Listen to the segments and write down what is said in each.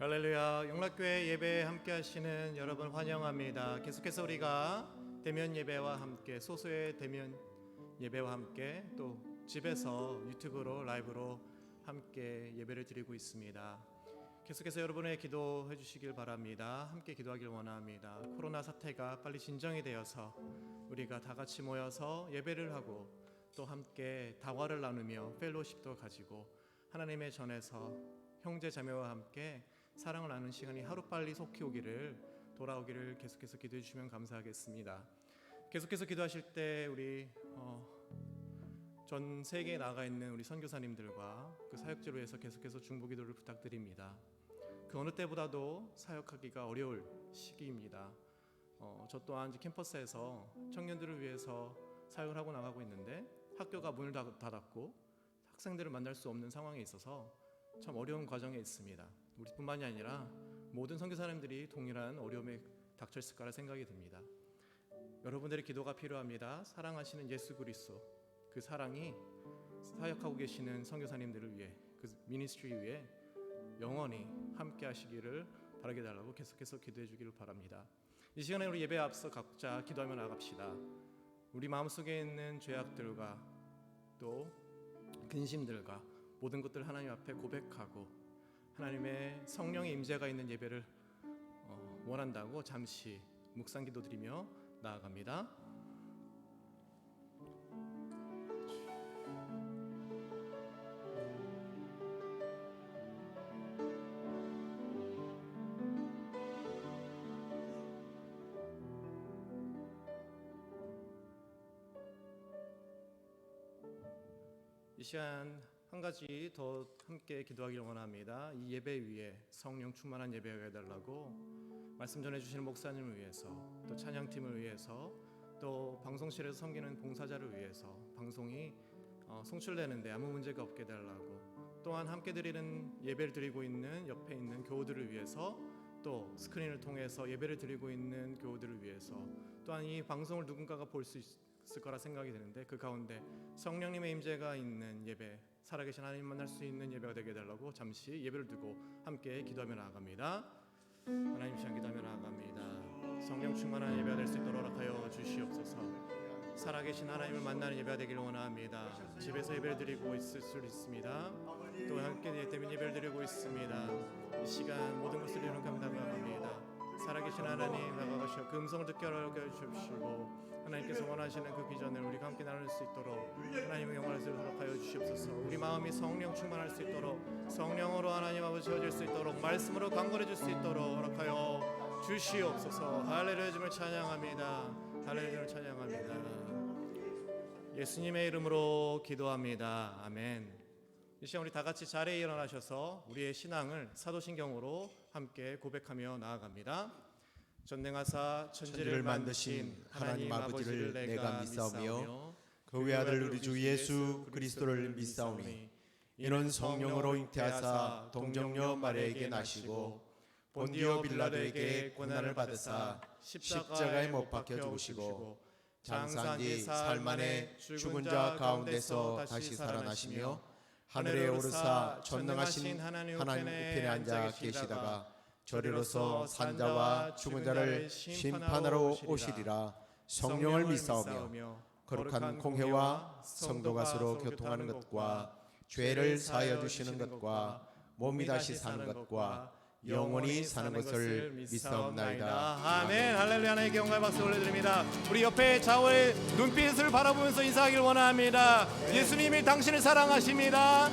할렐루야. 영락교회 예배에 함께 하시는 여러분 환영합니다. 계속해서 우리가 대면 예배와 함께, 소수의 대면 예배와 함께 또 집에서 유튜브로 라이브로 함께 예배를 드리고 있습니다. 계속해서 여러분의 기도해 주시길 바랍니다. 함께 기도하길 원합니다. 코로나 사태가 빨리 진정이 되어서 우리가 다 같이 모여서 예배를 하고 또 함께 다과를 나누며 펠로십도 가지고 하나님의 전에서 형제 자매와 함께 사랑을 나누는 시간이 하루빨리 속히 오기를, 돌아오기를 계속해서 기도해 주시면 감사하겠습니다. 계속해서 기도하실 때 우리 전 세계에 나가 있는 우리 선교사님들과 그 사역지로 해서 계속해서 중보 기도를 부탁드립니다. 그 어느 때보다도 사역하기가 어려울 시기입니다. 저 또한 이제 캠퍼스에서 청년들을 위해서 사역을 하고 나가고 있는데 학교가 문을 닫았고 학생들을 만날 수 없는 상황에 있어서 참 어려운 과정에 있습니다. 우리뿐만이 아니라 모든 선교사님들이 동일한 어려움에 닥쳐있을 거라 생각이 듭니다. 여러분들의 기도가 필요합니다. 사랑하시는 예수 그리스도, 그 사랑이 사역하고 계시는 선교사님들을 위해, 그 미니스트리 위해 영원히 함께 하시기를 바라게 달라고 계속해서 기도해 주기를 바랍니다. 이 시간에 우리 예배에 앞서 각자 기도하며 나갑시다. 우리 마음속에 있는 죄악들과 또 근심들과 모든 것들 하나님 앞에 고백하고 하나님의 성령의 임재가 있는 예배를 원한다고 잠시 묵상 기도드리며 나아갑니다. 이 시간 한 가지 더 함께 기도하기를 원합니다. 이 예배 위에 성령 충만한 예배가 해달라고 말씀 전해주시는 목사님을 위해서, 또 찬양팀을 위해서, 또 방송실에서 섬기는 봉사자를 위해서 방송이 송출되는데 아무 문제가 없게 해달라고, 또한 함께 드리는 예배를 드리고 있는 옆에 있는 교우들을 위해서, 또 스크린을 통해서 예배를 드리고 있는 교우들을 위해서, 또한 이 방송을 누군가가 볼 수 있을 거라 생각이 드는데 그 가운데 성령님의 임재가 있는 예배, 살아계신 하나님 만날 수 있는 예배가 되게 해달라고 잠시 예배를 두고 함께 기도하며 나아갑니다. 하나님 시간 기도하며 나아갑니다. 성령 충만한 예배가 될 수 있도록 허락하여 주시옵소서. 살아계신 하나님을 만나는 예배가 되기를 원합니다. 집에서 예배를 드리고 있을 수 있습니다. 또 함께 대면 예배를 드리고 있습니다. 이 시간 모든 것을 이루는 감당합니다. 살아계신 하나님 나가가시어 그 음성을 듣게 하여 주시고 하나님께서 원하시는 그 비전을 우리가 함께 나눌 수 있도록 하나님의 영광을 세우도록 하여 주시옵소서. 우리 마음이 성령 충만할 수 있도록, 성령으로 하나님 아버지 채워질 수 있도록, 말씀으로 강건해질 수 있도록 허락하여 주시옵소서. 할렐루야 주님을 찬양합니다. 할렐루야 찬양합니다. 예수님의 이름으로 기도합니다. 아멘. 이 시간 우리 다 같이 자리에 일어나셔서 우리의 신앙을 사도신경으로 함께 고백하며 나아갑니다. 전능하사 천지를 만드신 하나님 아버지를 내가 믿사오며 그 외아들 우리 주 예수 그리스도를 믿사오니 이는 성령으로 잉태하사 동정녀 마리아에게 나시고 본디오 빌라도에게 고난을 받으사 십자가에 못 박혀 죽으시고 장사한 지 사흘 만에 죽은 자 가운데서 다시 살아나시며 하늘에 오르사 전능하신 하나님 우편에 앉아 계시다가 저리로서 산자와 죽은 자를 심판하러 오시리라. 성령을 믿사오며 거룩한 공회와 성도가 서로 교통하는 것과 죄를 사하여 주시는 것과 몸이 다시 사는 것과 영원히 사는 것을 믿사옵나이다. 아멘. 할렐루야. 하나님께 영광의 박수 올려드립니다. 우리 옆에 좌우의 눈빛을 바라보면서 인사하길 원합니다. 예수님이 당신을 사랑하십니다.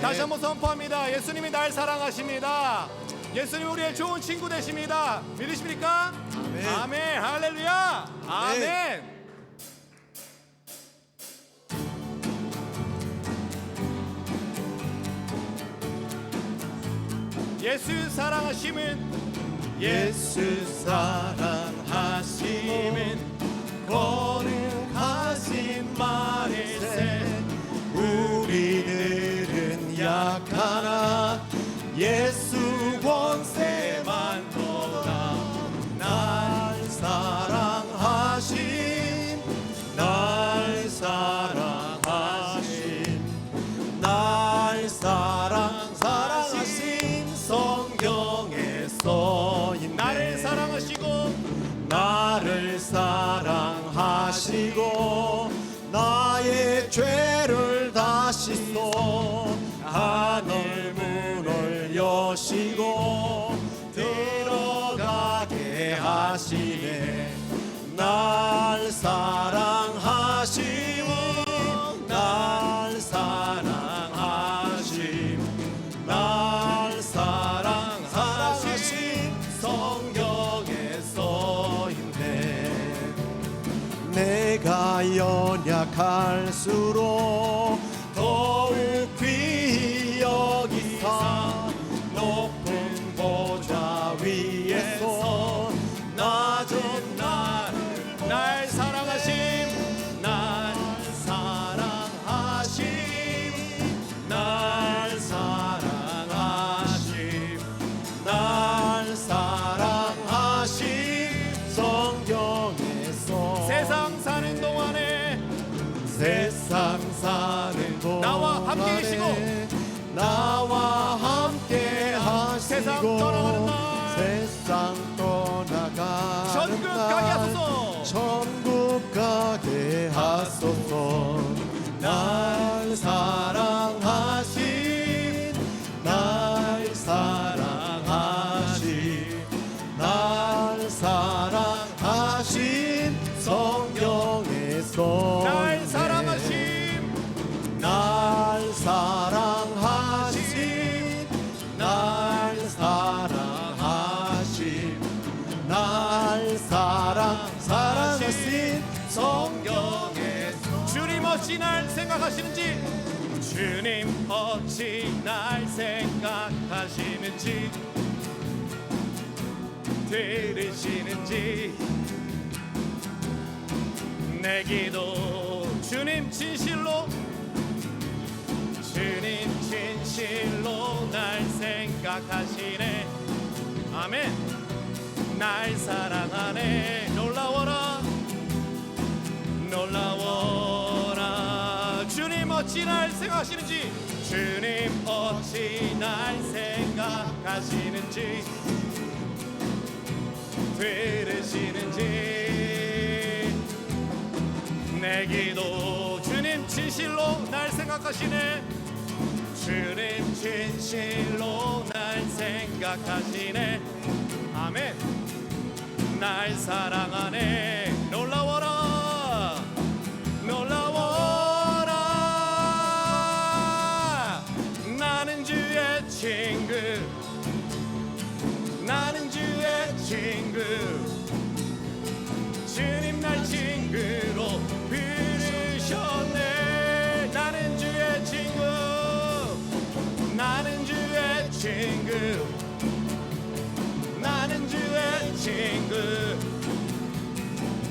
다시 한번 선포합니다. 예수님이 날 사랑하십니다. 예수님 우리의 좋은 친구 되십니다. 믿으십니까? 아멘. 아멘. 할렐루야. 아멘. 예수 사랑하심은, 예수 사랑하심은 거룩하신 말일세. 우리들은 약하나 예수 권세만 보다. 날 사랑하심, 날 사랑하심, 날 사랑하심 성경 모시고 들어가게 하시네. 날 사랑하심, 날 사랑하심, 날 사랑하심 성경에 써있네. 내가 연약할수록 더욱 귀히 여기사 높은 보좌 위에서 낮은 날 사랑하심, 날 사랑하심, 날 사랑하심, 날 사랑하심 성경에서 세상 사는 동안에 세상 사는 동안에 나와 함께 계시고 나와 함께 하시고 세상 떠나가는 날 세상 떠나가는 천국 가게 하소서. 천국 가게 하소서. 날 사랑하신, 날 사랑하신, 날 사랑하신 성경에서 날 사랑하심, 날 사랑하신, 날 사랑하신, 날 사랑하신 성경에 주님 어찌 날 생각하시는지, 주님 어찌 날 생각하시는지, 들으시는지. 내 기도 주님 진실로, 주님 진실로 날 생각하시네. 아멘. 날 사랑하네. 놀라워라, 놀라워라. 주님 어찌 날 생각하시는지, 주님 어찌 날 생각하시는지, 들으시는지. 내 기도 주님 진실로 날 생각하시네. 주님 진실로 날 생각하시네. 아멘. 날 사랑하네. 놀라워라, 놀라워라. 나는 주의 친구, 나는 주의 친구. 주님 날 친구로 부르셨네. 나는 주의 친구, 나는 주의 친구, 나는 주의 친구.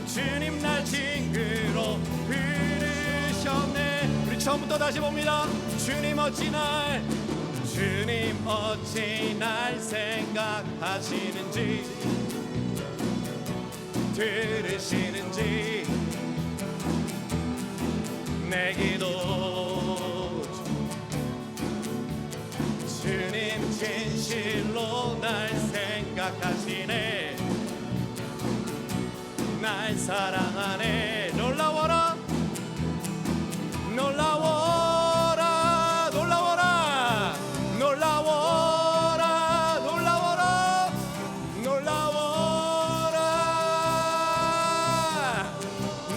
주님 날 친구로 부르셨네. 우리 처음부터 다시 봅니다. 주님 어찌 날, 주님 어찌 날 생각하시는지, 들으시는지. 내 기도 주님 진실로 날 생각하시네. 날 사랑하네. 놀라워라, 놀라워라, 놀라워라, 놀라워라, 놀라워라, 놀라워라.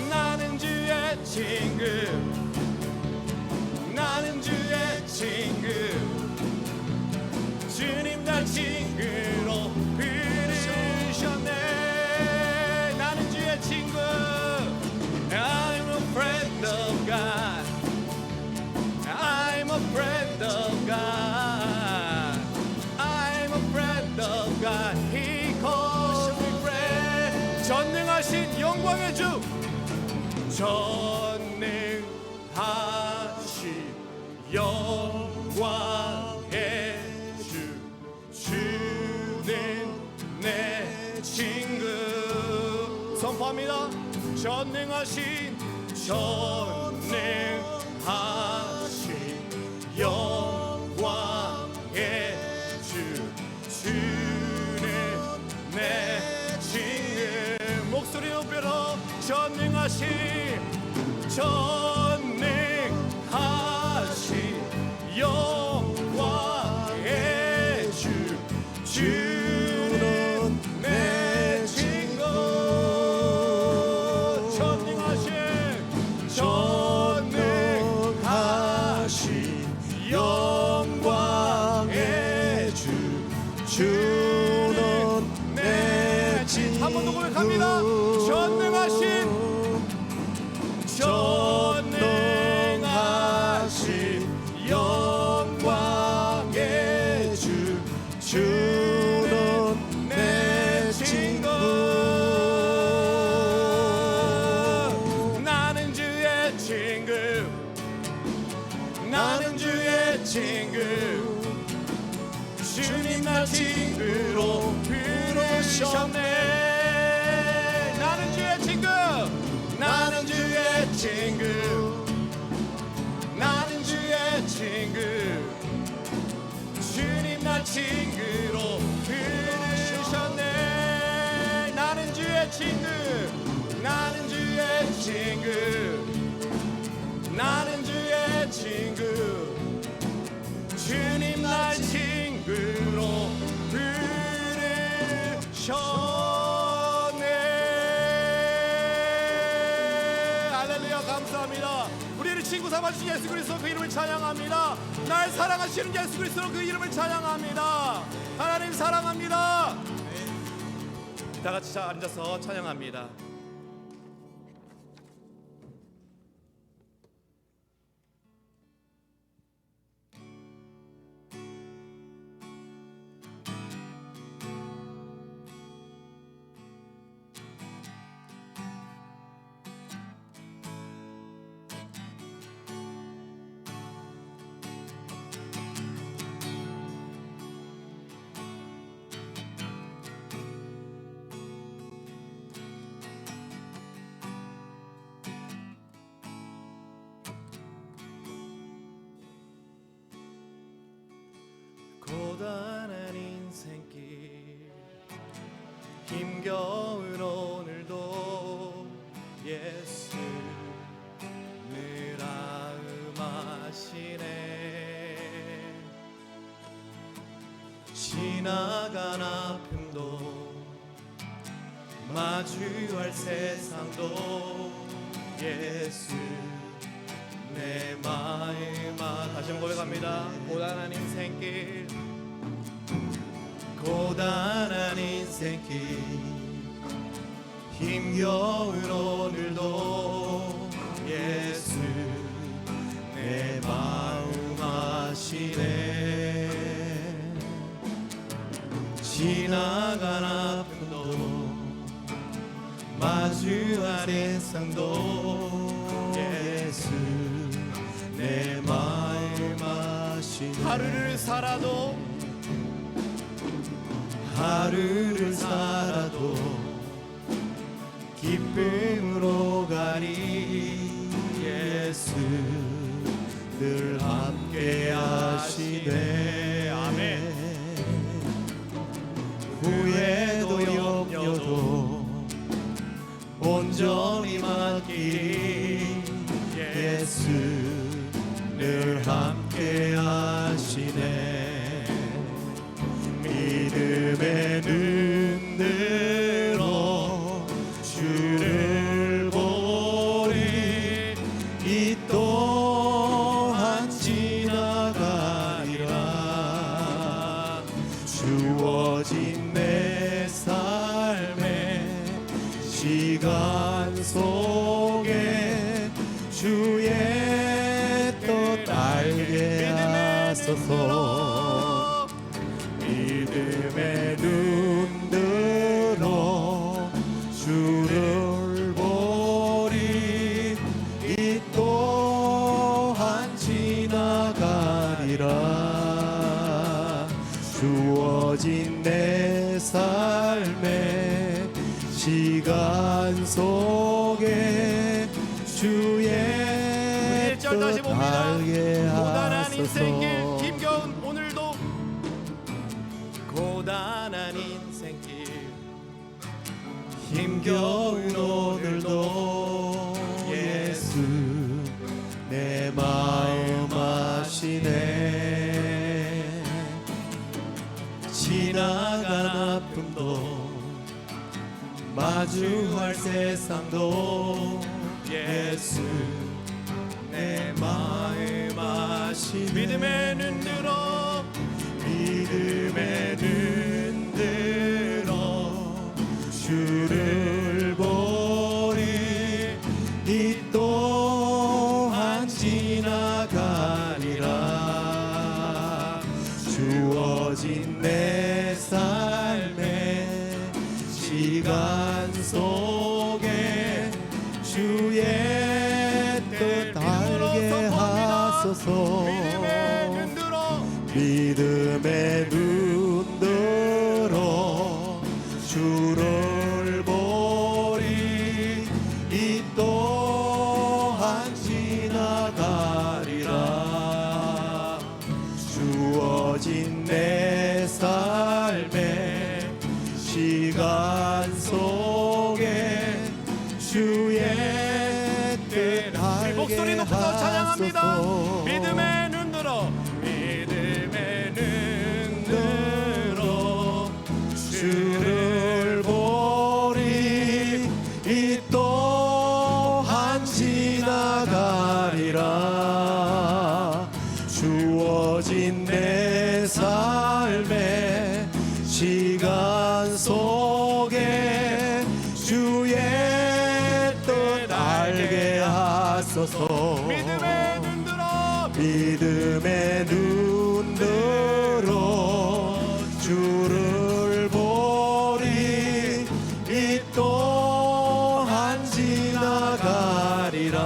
나는 주의 친구, 나는 주의 친구. 주님 날 친구로 부르셨네. 나는 주의 친구. I'm a friend of God, I'm a friend of God, I'm a friend of God. He calls me friend. 전능하신 영광의 주, 전능하신 영광의 주, 주는 내 친구. 선포합니다. 전능하신, 전능하신 영광의 주, 주는 내 친구. 목소리 높여라. 전능하신, 전능하신 영광의 주, 나는 주의 친구 주님 날 친구로 부르셨네. 나는 주의 친구 나는 주의 친구 나는 주의 친구 주님 날 친구로 부르셨네. 나는 주의 친구 나는 주의 친구 나는 주의 친구 주님 날 친구로 부르셨네. 할렐루야. 감사합니다. 우리를 친구 삼아주신 예수 그리스도 그 이름을 찬양합니다. 날 사랑하시는 예수 그리스도 그 이름을 찬양합니다. 하나님 사랑합니다. 다 같이 앉아서 찬양합니다. 고단한 인생길 힘겨운 오늘도 예수 늘 아음하시네. 지나간 아픔도 마주할 세상도 예수 내 마음 다시 한번 고백합니다. 고단한 인생길 고단한 인생길 힘겨운 오늘도 예수 내 마음 아시네. 지나간 아픔도 마주할 세상도 예수 내 마음 아시네. 하루를 살아도 기쁨으로 가리 예수 늘 함께 하시네. 아멘. 후회도 염려도 온전히 맡기리 예수 늘 함께 하시네. 믿음의 눈 들어 주를 보리 이 또한 지나가리라. 주어진 내 삶의 시간 속에 주의 뜻 알게 하소서. 믿음의 눈 들어 주를 보리 이 또한 지나가리라. 주어진 내 삶의 시간 속에 주의 뜻 알게 고단한 인생길 하소서. 힘겨운 오늘도 고단한 인생길 힘겨운 오늘도 예수 내 마음 아시네. 지나간 아픔도 마주할 세상도 예수 내 마음 아시네. 믿음의 눈 들어 믿음의 눈 들어 주를 보리 이 또한 지나가리라. 주어진 내 삶의 시간 속에 주의 뜻 알게 하소서. 믿음의 눈 들어 주를 보리. 이 또한 지나가리라. 주어진 내 삶의 시간 속에 주의 뜻 알게 목소리 높여서 찬양합니다. 하소서. 믿음의 눈 들어 믿음의 눈 들어 주를 보리. 이 또한 지나가리라. 주어진 내 삶의 시간 속에 주의 뜻 알게 하소서. 믿음의 눈 들어 믿음의 눈 들어 주를 보리. 이 또한 지나가리라.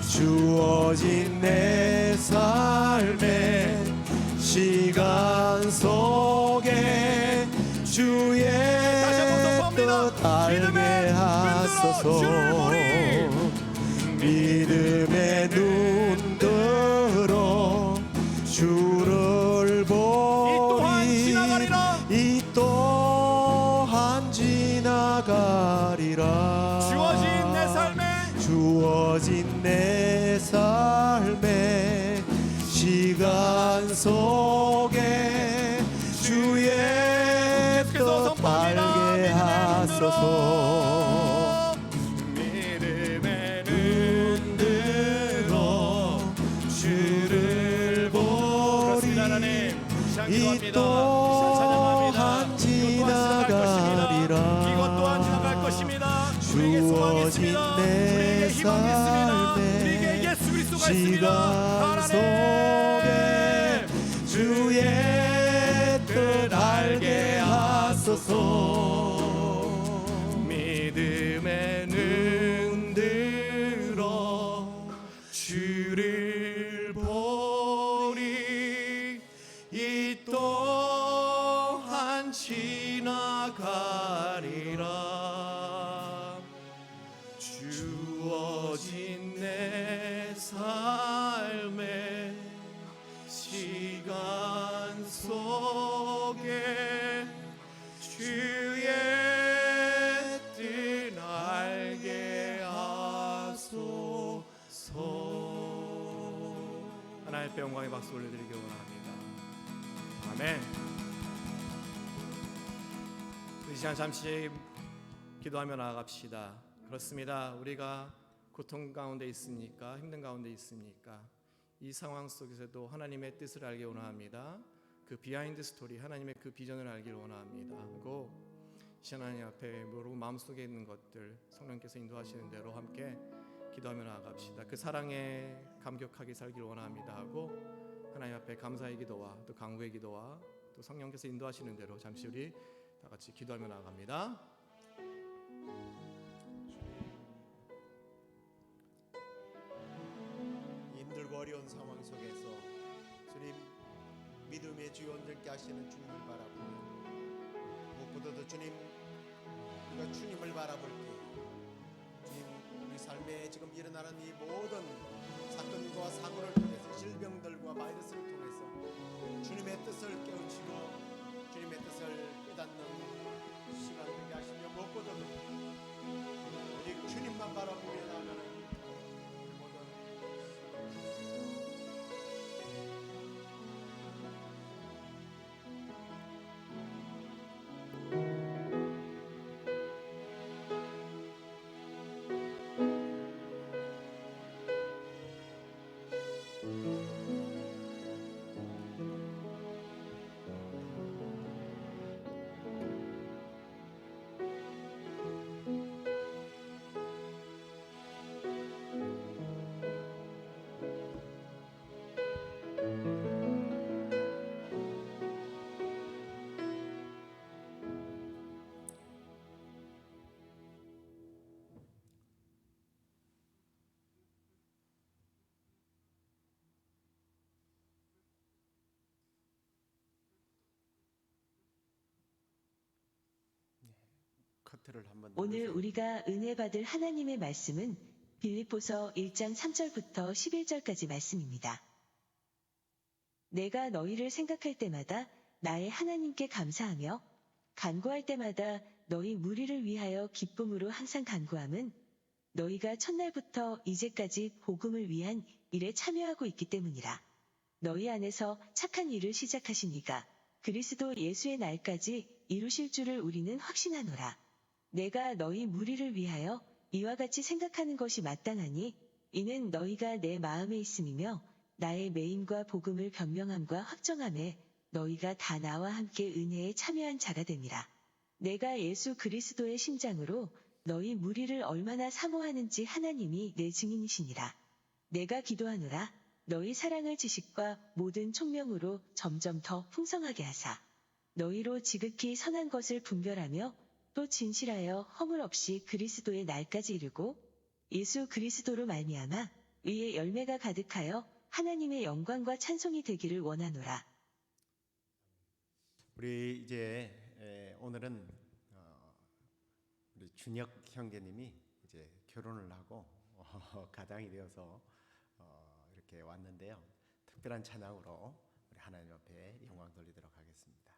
주어진 내 삶의 시간 속에 주의 뜻 알게 하소서. 믿음의 눈 들어 주를 보리. 이 또한 지나가리라. 주어진 내 삶의 시간 속에 주의 뜻 알게 하소서. 믿음의 눈 들어 주를 보리. 이 또한 지나가리라. 이것 또한 지나갈 것입니다. 주어진 내 삶의 시간 속에 주의 뜻 알게 하소서. 믿음의 눈 들어 주를 보리. 이 또한 지나가리라. 주어진 내 삶의 시간 속에 주의 뜻 알게 하소서. 하나님의 영광의 박수 올려드리기 원합니다. 아멘. 이 시간 잠시 기도하며 나아갑시다. 그렇습니다. 우리가 고통 가운데 있습니까? 힘든 가운데 있습니까? 이 상황 속에서도 하나님의 뜻을 알기 원합니다. 그 비하인드 스토리, 하나님의 그 비전을 알기를 원합니다. 하고 하나님 앞에 모르고 마음속에 있는 것들 성령께서 인도하시는 대로 함께 기도하며 나아갑시다. 그 사랑에 감격하게 살기를 원합니다. 하고 하나님 앞에 감사의 기도와 또 간구의 기도와 또 성령께서 인도하시는 대로 잠시 우리 다 같이 기도하며 나아갑니다. 힘들고 어려운 상황 속에서 주님 믿음의 주 온전케 하시는 주님을 바라보며 무엇보다도 주님 우리가 주님을 바라볼 때 주님 우리 삶에 지금 일어나는 이 모든 사건과 사고를 통해서 질병들과 바이러스를 통해서 주님의 뜻을 깨우치고 주님의 뜻을 깨닫는 시간 되게 하시며 무엇보다도 오직 주님만 바라보며 나가는 버튼을 한번 오늘 누르세요. 우리가 은혜 받을 하나님의 말씀은 빌립보서 1장 3절부터 11절까지 말씀입니다. 내가 너희를 생각할 때마다 나의 하나님께 감사하며 간구할 때마다 너희 무리를 위하여 기쁨으로 항상 간구함은 너희가 첫날부터 이제까지 복음을 위한 일에 참여하고 있기 때문이라. 너희 안에서 착한 일을 시작하신 이가 그리스도 예수의 날까지 이루실 줄을 우리는 확신하노라. 내가 너희 무리를 위하여 이와 같이 생각하는 것이 마땅하니 이는 너희가 내 마음에 있음이며 나의 매임과 복음을 변명함과 확정함에 너희가 다 나와 함께 은혜에 참여한 자가 됨이라. 내가 예수 그리스도의 심장으로 너희 무리를 얼마나 사모하는지 하나님이 내 증인이시니라. 내가 기도하노라. 너희 사랑을 지식과 모든 총명으로 점점 더 풍성하게 하사 너희로 지극히 선한 것을 분별하며 또 진실하여 허물 없이 그리스도의 날까지 이르고 예수 그리스도로 말미암아 의의 열매가 가득하여 하나님의 영광과 찬송이 되기를 원하노라. 우리 이제 오늘은 우리 준혁 형제님이 이제 결혼을 하고 가장이 되어서 이렇게 왔는데요. 특별한 찬양으로 우리 하나님 앞에 영광 돌리도록 하겠습니다.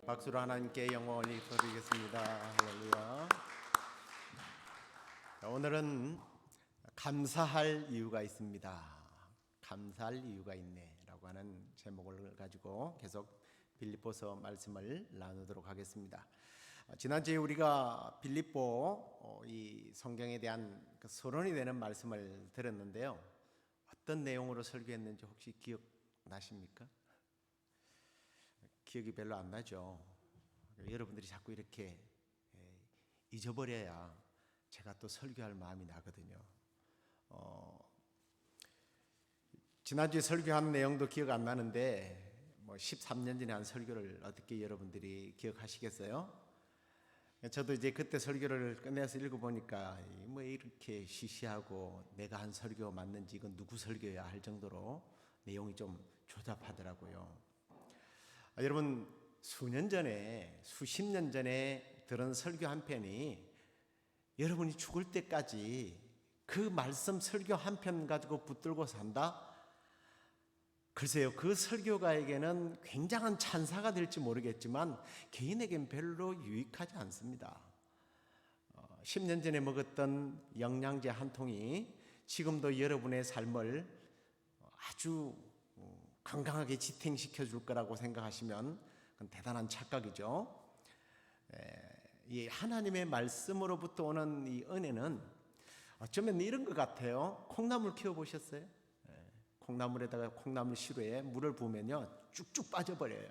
박수로 하나님께 영광을 드리겠습니다. 할렐루야. 오늘은 감사할 이유가 있습니다. 감사할 이유가 있네라고 하는 제목을 가지고 계속 빌립보서 말씀을 나누도록 하겠습니다. 지난주에 우리가 빌립보 이 성경에 대한 그 서론이 되는 말씀을 들었는데요. 어떤 내용으로 설교했는지 혹시 기억나십니까? 기억이 별로 안 나죠. 여러분들이 자꾸 이렇게 잊어버려야 제가 또 설교할 마음이 나거든요. 지난주에 설교한 내용도 기억 안 나는데 13년 전에 한 설교를 어떻게 여러분들이 기억하시겠어요? 저도 이제 그때 설교를 끝내서 읽어보니까 뭐 이렇게 시시하고 내가 한 설교 맞는지 이건 누구 설교야 할 정도로 내용이 좀 조잡하더라고요. 여러분 수년 전에 수십 년 전에 들은 설교 한 편이 여러분이 죽을 때까지 그 말씀 설교 한 편 가지고 붙들고 산다? 글쎄요, 그 설교가에게는 굉장한 찬사가 될지 모르겠지만 개인에겐 별로 유익하지 않습니다. 10년 전에 먹었던 영양제 한 통이 지금도 여러분의 삶을 아주 건강하게 지탱시켜 줄 거라고 생각하시면 그건 대단한 착각이죠. 이 하나님의 말씀으로부터 오는 이 은혜는 어쩌면 이런 것 같아요. 콩나물 키워보셨어요? 콩나물에다가 콩나물 시루에 물을 부으면요 쭉쭉 빠져버려요.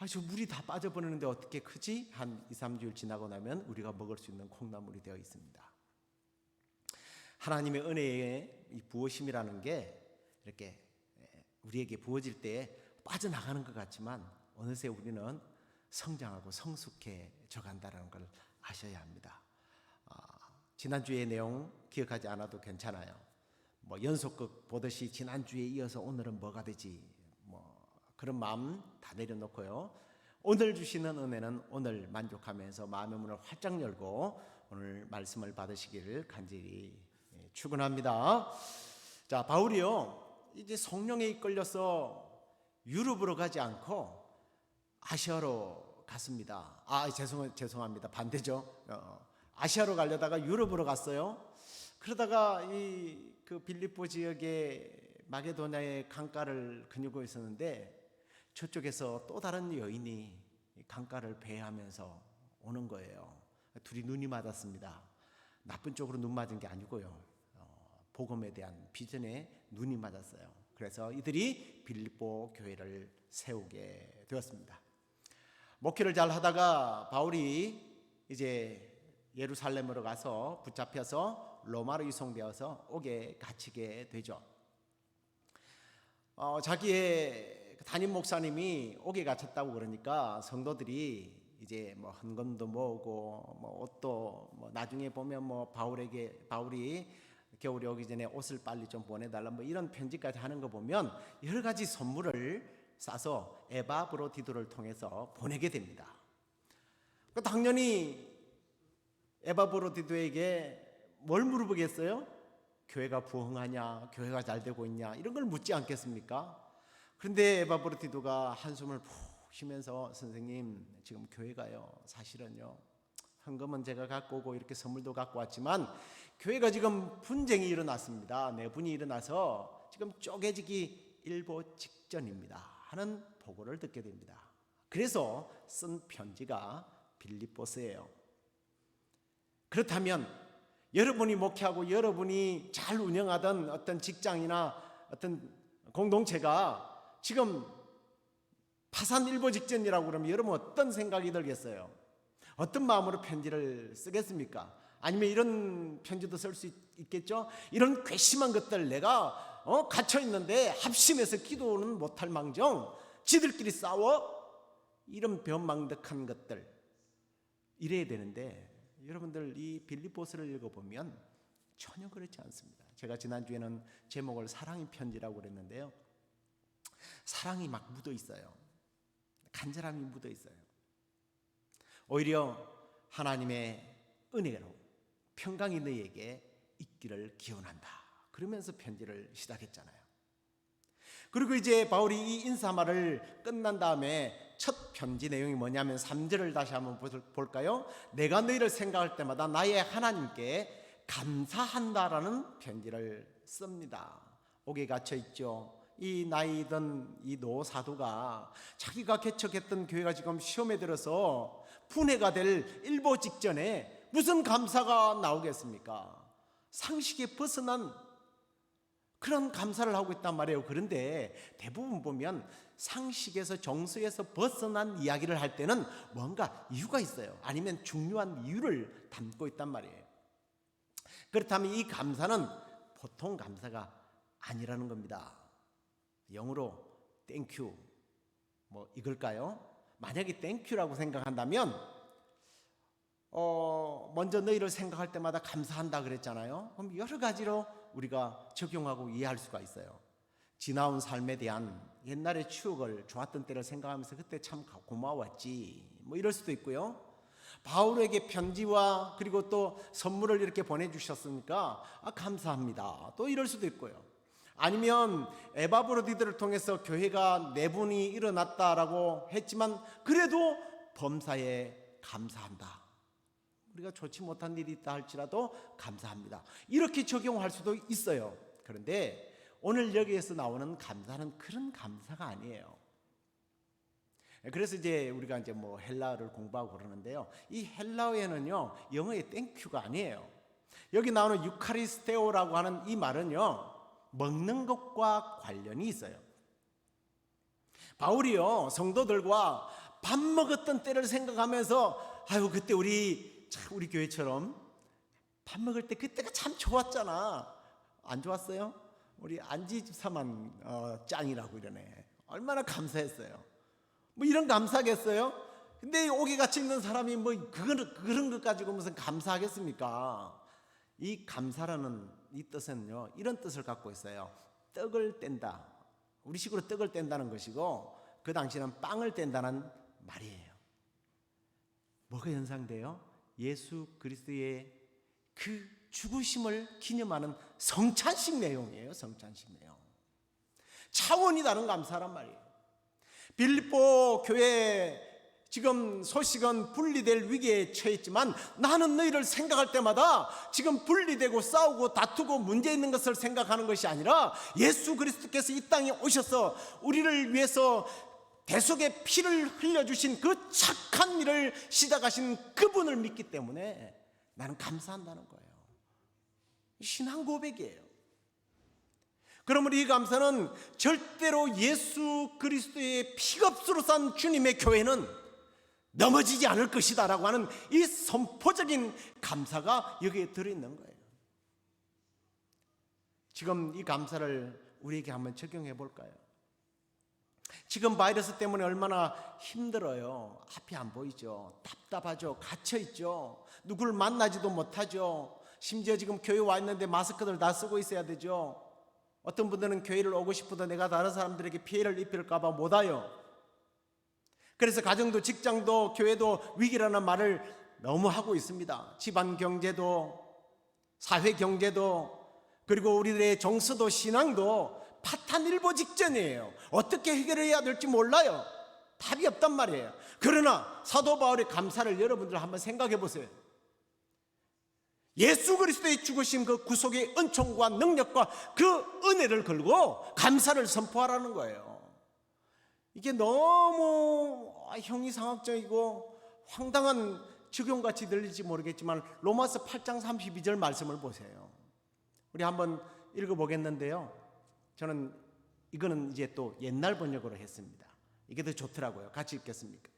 저 물이 다 빠져버리는데 어떻게 크지? 한 2, 3주일 지나고 나면 우리가 먹을 수 있는 콩나물이 되어 있습니다. 하나님의 은혜의 이 부어심이라는 게 이렇게 우리에게 부어질 때 빠져나가는 것 같지만 어느새 우리는 성장하고 성숙해져 간다는 걸 아셔야 합니다. 지난주의 내용 기억하지 않아도 괜찮아요. 연속극 보듯이 지난주에 이어서 오늘은 뭐가 되지? 그런 마음 다 내려놓고요. 오늘 주시는 은혜는 오늘 만족하면서 마음의 문을 활짝 열고 오늘 말씀을 받으시기를 간절히 축원합니다. 자, 바울이요. 이제 성령에 이끌려서 유럽으로 가지 않고 아시아로 갔습니다. 죄송합니다. 반대죠. 아시아로 가려다가 유럽으로 갔어요. 그러다가 그 빌립보 지역의 마게도냐의 강가를 거니고 있었는데 저쪽에서 또 다른 여인이 강가를 배회하면서 오는 거예요. 둘이 눈이 맞았습니다. 나쁜 쪽으로 눈 맞은 게 아니고요. 복음에 대한 비전에 눈이 맞았어요. 그래서 이들이 빌립보 교회를 세우게 되었습니다. 목회를 잘 하다가 바울이 이제 예루살렘으로 가서 붙잡혀서 로마로 이송되어서 옥에 갇히게 되죠. 자기의 담임 목사님이 옥에 갇혔다고 그러니까 성도들이 이제 헌금도 모으고 옷도 나중에 보면 바울이 겨울이 오기 전에 옷을 빨리 좀 보내달라 이런 편지까지 하는 거 보면 여러 가지 선물을 싸서 에바브로디도를 통해서 보내게 됩니다. 당연히 에바브로디도에게 뭘 물어보겠어요? 교회가 부흥하냐, 교회가 잘 되고 있냐 이런 걸 묻지 않겠습니까? 그런데 에바브로디도가 한숨을 푹 쉬면서 선생님 지금 교회가요 사실은요 헌금은 제가 갖고 오고 이렇게 선물도 갖고 왔지만 교회가 지금 분쟁이 일어났습니다. 내분이 일어나서 지금 쪼개지기 일보 직전입니다 하는 보고를 듣게 됩니다. 그래서 쓴 편지가 빌립보서예요. 그렇다면 여러분이 목회하고 여러분이 잘 운영하던 어떤 직장이나 어떤 공동체가 지금 파산 일보 직전이라고 그러면 여러분 어떤 생각이 들겠어요? 어떤 마음으로 편지를 쓰겠습니까? 아니면 이런 편지도 쓸 수 있겠죠? 이런 괘씸한 것들 내가 갇혀 있는데 합심해서 기도는 못할 망정 지들끼리 싸워? 이런 변망덕한 것들 이래야 되는데 여러분들 이 빌립보서를 읽어보면 전혀 그렇지 않습니다. 제가 지난주에는 제목을 사랑의 편지라고 그랬는데요, 사랑이 막 묻어 있어요. 간절함이 묻어 있어요. 오히려 하나님의 은혜로 평강이 너희에게 있기를 기원한다, 그러면서 편지를 시작했잖아요. 그리고 이제 바울이 이 인사말을 끝난 다음에 첫 편지 내용이 뭐냐면 3절을 다시 한번 볼까요? 내가 너희를 생각할 때마다 나의 하나님께 감사한다라는 편지를 씁니다. 옥에 갇혀 있죠. 이 나이 든 이 노 사도가 자기가 개척했던 교회가 지금 시험에 들어서 분해가 될 일보 직전에 무슨 감사가 나오겠습니까? 상식에 벗어난 그런 감사를 하고 있단 말이에요. 그런데 대부분 보면 상식에서 정서에서 벗어난 이야기를 할 때는 뭔가 이유가 있어요. 아니면 중요한 이유를 담고 있단 말이에요. 그렇다면 이 감사는 보통 감사가 아니라는 겁니다. 영어로 땡큐 뭐 이걸까요? 만약에 땡큐라고 생각한다면 먼저 너희를 생각할 때마다 감사한다 그랬잖아요. 그럼 여러 가지로 우리가 적용하고 이해할 수가 있어요. 지나온 삶에 대한 옛날의 추억을, 좋았던 때를 생각하면서 그때 참 고마웠지 뭐 이럴 수도 있고요. 바울에게 편지와 그리고 또 선물을 이렇게 보내주셨으니까 감사합니다 또 이럴 수도 있고요. 아니면 에바브로디들을 통해서 교회가 내분이 일어났다라고 했지만 그래도 범사에 감사한다, 우리가 좋지 못한 일이 있다 할지라도 감사합니다, 이렇게 적용할 수도 있어요. 그런데 오늘 여기에서 나오는 감사는 그런 감사가 아니에요. 그래서 이제 우리가 이제 뭐 헬라어를 공부하고 그러는데요, 이 헬라어에는요 영어의 땡큐가 아니에요. 여기 나오는 유카리스테오라고 하는 이 말은요 먹는 것과 관련이 있어요. 바울이요 성도들과 밥 먹었던 때를 생각하면서 아유 그때 우리 교회처럼 밥 먹을 때 그때가 참 좋았잖아. 안 좋았어요? 우리 안지 집사만 짱이라고 이러네. 얼마나 감사했어요. 뭐 이런 감사하겠어요? 근데 옥에 갇혀 있는 사람이 뭐 그런 것 가지고 무슨 감사하겠습니까? 이 감사라는 이 뜻은요 이런 뜻을 갖고 있어요. 떡을 뗀다, 우리식으로 떡을 뗀다는 것이고 그 당시에는 빵을 뗀다는 말이에요. 뭐가 연상돼요? 예수 그리스도의 그 죽으심을 기념하는 성찬식 내용이에요. 성찬식 내용. 차원이 다른 감사란 말이에요. 빌립보 교회 지금 소식은 분리될 위기에 처했지만 나는 너희를 생각할 때마다 지금 분리되고 싸우고 다투고 문제 있는 것을 생각하는 것이 아니라 예수 그리스도께서 이 땅에 오셔서 우리를 위해서 대속의 피를 흘려주신 그 착한 일을 시작하신 그분을 믿기 때문에 나는 감사한다는 거예요. 신앙 고백이에요. 그러므로 이 감사는 절대로 예수 그리스도의 피값으로 산 주님의 교회는 넘어지지 않을 것이다 라고 하는 이 선포적인 감사가 여기에 들어있는 거예요. 지금 이 감사를 우리에게 한번 적용해 볼까요? 지금 바이러스 때문에 얼마나 힘들어요. 앞이 안 보이죠. 답답하죠. 갇혀있죠. 누구를 만나지도 못하죠. 심지어 지금 교회 와 있는데 마스크를 다 쓰고 있어야 되죠. 어떤 분들은 교회를 오고 싶어도 내가 다른 사람들에게 피해를 입힐까 봐 못 와요. 그래서 가정도 직장도 교회도 위기라는 말을 너무 하고 있습니다. 집안 경제도 사회 경제도 그리고 우리들의 정서도 신앙도 파탄일보 직전이에요. 어떻게 해결해야 될지 몰라요. 답이 없단 말이에요. 그러나 사도 바울의 감사를 여러분들 한번 생각해 보세요. 예수 그리스도의 죽으신 그 구속의 은총과 능력과 그 은혜를 걸고 감사를 선포하라는 거예요. 이게 너무 형이상학적이고 황당한 적용같이 들릴지 모르겠지만 로마서 8장 32절 말씀을 보세요. 우리 한번 읽어보겠는데요, 저는 이거는 이제 또 옛날 번역으로 했습니다. 이게 더 좋더라고요. 같이 읽겠습니까?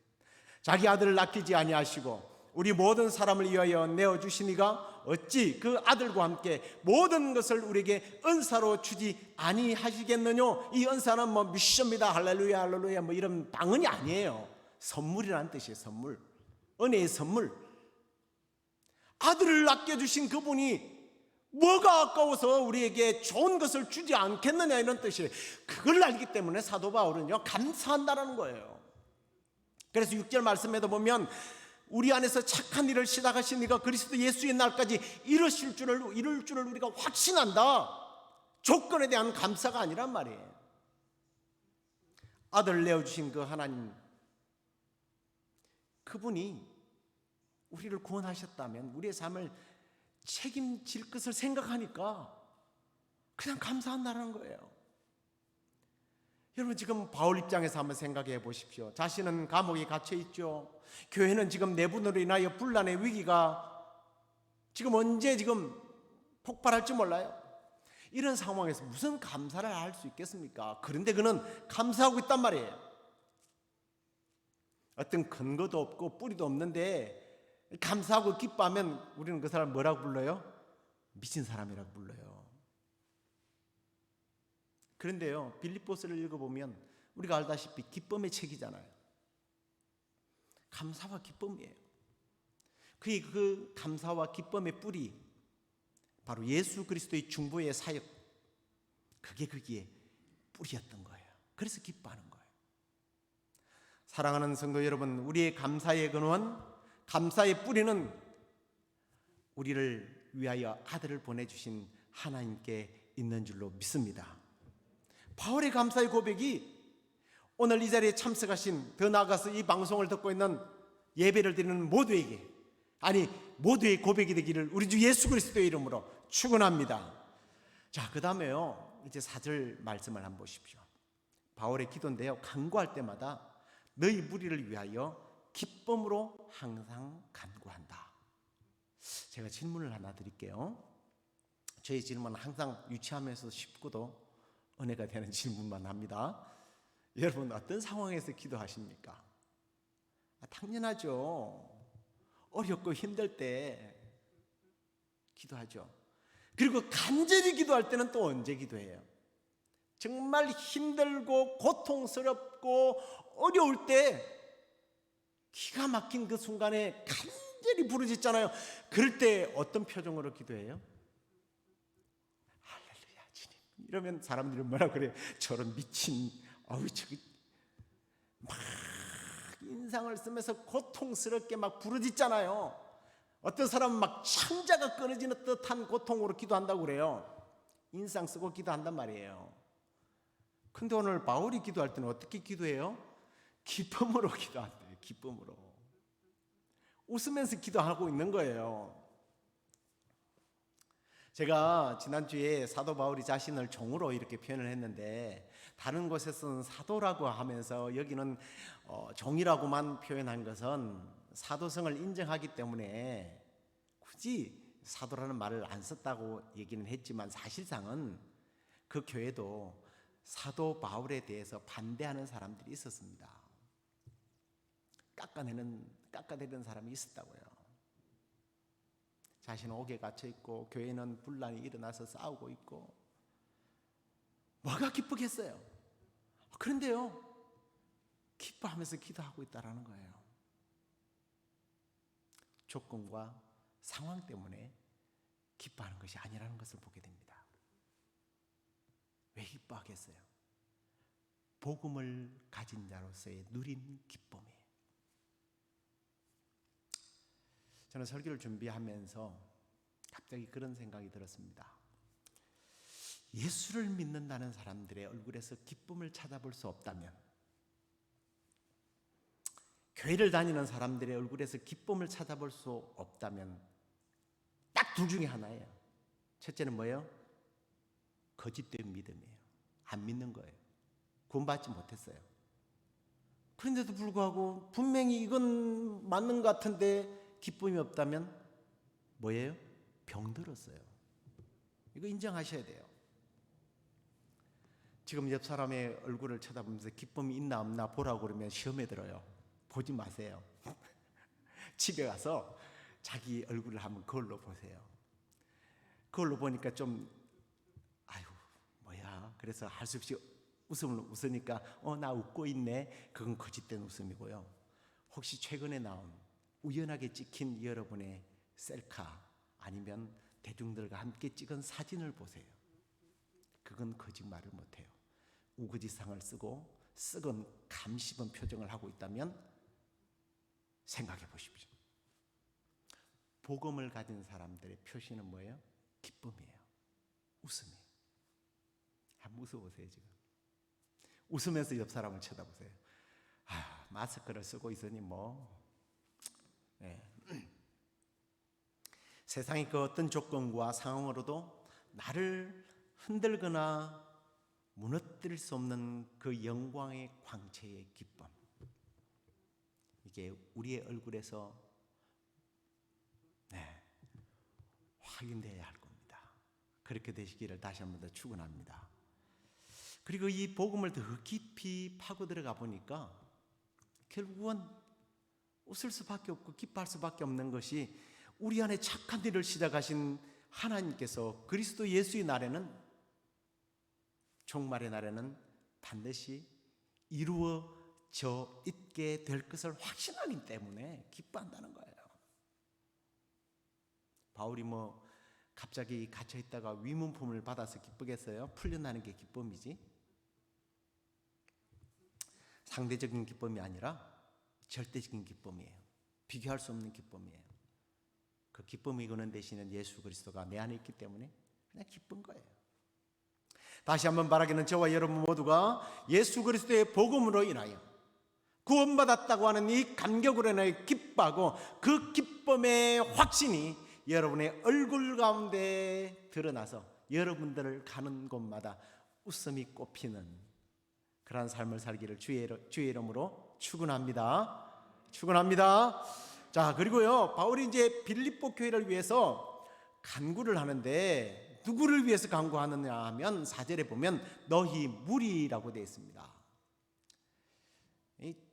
자기 아들을 아끼지 아니하시고 우리 모든 사람을 위하여 내어주시니가 어찌 그 아들과 함께 모든 것을 우리에게 은사로 주지 아니하시겠느뇨. 이 은사는 뭐 미션입니다. 할렐루야 할렐루야 뭐 이런 방언이 아니에요. 선물이라는 뜻이에요. 선물, 은혜의 선물. 아들을 아껴주신 그분이 뭐가 아까워서 우리에게 좋은 것을 주지 않겠느냐, 이런 뜻이에요. 그걸 알기 때문에 사도 바울은요, 감사한다라는 거예요. 그래서 6절 말씀에도 보면 우리 안에서 착한 일을 시작하신 이가 그리스도 예수의 날까지 이룰 줄을 우리가 확신한다. 조건에 대한 감사가 아니란 말이에요. 아들을 내어주신 그 하나님, 그분이 우리를 구원하셨다면 우리의 삶을 책임질 것을 생각하니까 그냥 감사한다는 거예요. 여러분, 지금 바울 입장에서 한번 생각해 보십시오. 자신은 감옥에 갇혀 있죠. 교회는 지금 내분으로 인하여 분란의 위기가 지금 언제 폭발할지 몰라요. 이런 상황에서 무슨 감사를 할 수 있겠습니까? 그런데 그는 감사하고 있단 말이에요. 어떤 근거도 없고 뿌리도 없는데 감사하고 기뻐하면 우리는 그 사람 뭐라고 불러요? 미친 사람이라고 불러요. 그런데요, 빌립보서를 읽어보면 우리가 알다시피 기쁨의 책이잖아요. 감사와 기쁨이에요. 그의 그 감사와 기쁨의 뿌리, 바로 예수 그리스도의 중보의 사역, 그게 거기에 뿌리였던 거예요. 그래서 기뻐하는 거예요. 사랑하는 성도 여러분, 우리의 감사의 근원, 감사의 뿌리는 우리를 위하여 아들을 보내주신 하나님께 있는 줄로 믿습니다. 바울의 감사의 고백이 오늘 이 자리에 참석하신, 더 나아가서 이 방송을 듣고 있는 예배를 드리는 모두에게, 모두의 고백이 되기를 우리 주 예수 그리스도의 이름으로 축원합니다. 자, 그 다음에요, 이제 4절 말씀을 한번 보십시오. 바울의 기도인데요, 간구할 때마다 너희 무리를 위하여 기쁨으로 항상 간구한다. 제가 질문을 하나 드릴게요. 저희 질문은 항상 유치하면서 쉽고도 은혜가 되는 질문만 합니다. 여러분, 어떤 상황에서 기도하십니까? 당연하죠. 어렵고 힘들 때 기도하죠. 그리고 간절히 기도할 때는 또 언제 기도해요? 정말 힘들고 고통스럽고 어려울 때 기가 막힌 그 순간에 간절히 부르짖잖아요. 그럴 때 어떤 표정으로 기도해요? 할렐루야 주님. 이러면 사람들이 뭐라 그래요? 저런 미친, 저기 막 인상을 쓰면서 고통스럽게 막 부르짖잖아요. 어떤 사람은 막 창자가 끊어지는 듯한 고통으로 기도한다고 그래요. 인상 쓰고 기도한단 말이에요. 근데 오늘 바울이 기도할 때는 어떻게 기도해요? 기쁨으로 기도한대요. 기쁨으로. 웃으면서 기도하고 있는 거예요. 제가 지난주에 사도 바울이 자신을 종으로 이렇게 표현을 했는데, 다른 곳에서는 사도라고 하면서 여기는 종이라고만 표현한 것은 사도성을 인정하기 때문에 굳이 사도라는 말을 안 썼다고 얘기는 했지만, 사실상은 그 교회도 사도 바울에 대해서 반대하는 사람들이 있었습니다. 깎아내리는 사람이 있었다고요. 자신은 옥에 갇혀 있고 교회는 분란이 일어나서 싸우고 있고, 뭐가 기쁘겠어요? 그런데요, 기뻐하면서 기도하고 있다라는 거예요. 조건과 상황 때문에 기뻐하는 것이 아니라는 것을 보게 됩니다. 왜 기뻐하겠어요? 복음을 가진 자로서의 누린 기쁨이에요. 저는 설교를 준비하면서 갑자기 그런 생각이 들었습니다. 예수를 믿는다는 사람들의 얼굴에서 기쁨을 찾아볼 수 없다면, 교회를 다니는 사람들의 얼굴에서 기쁨을 찾아볼 수 없다면 딱 둘 중에 하나예요. 첫째는 뭐예요? 거짓된 믿음이에요. 안 믿는 거예요. 구원받지 못했어요. 그런데도 불구하고 분명히 이건 맞는 것 같은데 기쁨이 없다면 뭐예요? 병들었어요. 이거 인정하셔야 돼요. 지금 옆 사람의 얼굴을 쳐다보면서 기쁨이 있나 없나 보라고 그러면 시험에 들어요. 보지 마세요. 집에 가서 자기 얼굴을 한번 거울로 보세요. 거울로 보니까 좀 뭐야, 그래서 할 수 없이 웃음을 웃으니까 나 웃고 있네. 그건 거짓된 웃음이고요. 혹시 최근에 나온 우연하게 찍힌 여러분의 셀카 아니면 대중들과 함께 찍은 사진을 보세요. 그건 거짓말을 못해요. 우거지상을 쓰고 썩은 감 씹은 표정을 하고 있다면 생각해 보십시오. 복음을 가진 사람들의 표시는 뭐예요? 기쁨이에요. 웃음이에요. 한번 웃어보세요. 지금 웃으면서 옆 사람을 쳐다보세요. 마스크를 쓰고 있으니 세상의 그 어떤 조건과 상황으로도 나를 흔들거나 무너뜨릴 수 없는 그 영광의 광채의 기쁨, 이게 우리의 얼굴에서 확인되어야 할 겁니다. 그렇게 되시기를 다시 한 번 더 축원합니다. 그리고 이 복음을 더 깊이 파고 들어가 보니까 결국은 웃을 수밖에 없고 기뻐할 수밖에 없는 것이 우리 안에 착한 일을 시작하신 하나님께서 그리스도 예수의 날에는, 종말의 날에는 반드시 이루어져 있게 될 것을 확신하기 때문에 기뻐한다는 거예요. 바울이 갑자기 갇혀 있다가 위문품을 받아서 기쁘겠어요? 풀려나는 게 기쁨이지. 상대적인 기쁨이 아니라 절대적인 기쁨이에요. 비교할 수 없는 기쁨이에요. 그 기쁨이 이거는 대신에 예수 그리스도가 내 안에 있기 때문에 그냥 기쁜 거예요. 다시 한번 말하기는 저와 여러분 모두가 예수 그리스도의 복음으로 인하여 구원받았다고 하는 이 감격으로 인하여 기뻐하고 그 기쁨의 확신이 여러분의 얼굴 가운데 드러나서 여러분들을 가는 곳마다 웃음이 꽃피는 그러한 삶을 살기를 주의 이름으로 축원합니다. 축원합니다. 자, 그리고요, 바울이 이제 빌립보 교회를 위해서 간구를 하는데 누구를 위해서 간구하느냐 하면 4절에 보면 너희 무리라고 되어 있습니다.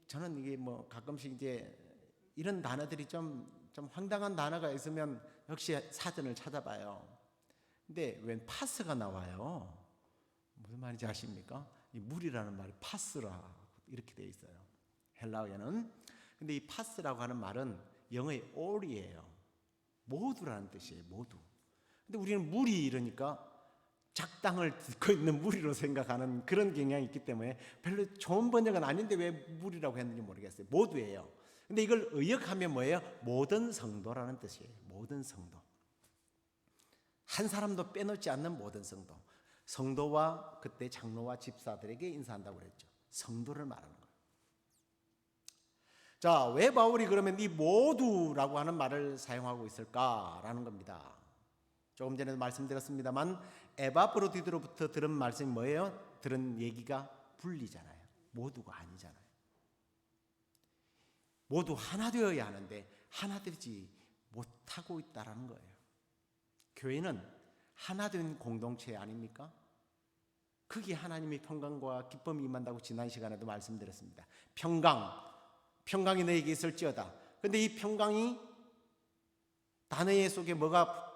저는 이게 가끔씩 이제 이런 단어들이 좀 황당한 단어가 있으면 역시 사전을 찾아봐요. 근데 웬 파스가 나와요? 무슨 말인지 아십니까? 이 무리라는 말이 파스라 이렇게 되어 있어요. 헬라어에는. 근데 이 파스라고 하는 말은 영어의 all이에요. 모두라는 뜻이에요. 모두. 근데 우리는 무리 이러니까 작당을 듣고 있는 무리로 생각하는 그런 경향이 있기 때문에 별로 좋은 번역은 아닌데 왜 무리라고 했는지 모르겠어요. 모두예요. 근데 이걸 의역하면 뭐예요? 모든 성도라는 뜻이에요. 모든 성도. 한 사람도 빼놓지 않는 모든 성도. 성도와 그때 장로와 집사들에게 인사한다고 그랬죠. 성도를 말하는 거예요. 자, 왜 바울이 그러면 이 모두라고 하는 말을 사용하고 있을까라는 겁니다. 조금 전에도 말씀드렸습니다만 에바브로디드로부터 들은 말씀이 뭐예요? 들은 얘기가 분리잖아요. 모두가 아니잖아요. 모두 하나 되어야 하는데 하나 되지 못하고 있다는 거예요. 교회는 하나 된 공동체 아닙니까? 거기에 하나님의 평강과 기쁨이 임한다고 지난 시간에도 말씀드렸습니다. 평강이 너에게 있을지어다. 그런데 이 평강이 단어의 속에 뭐가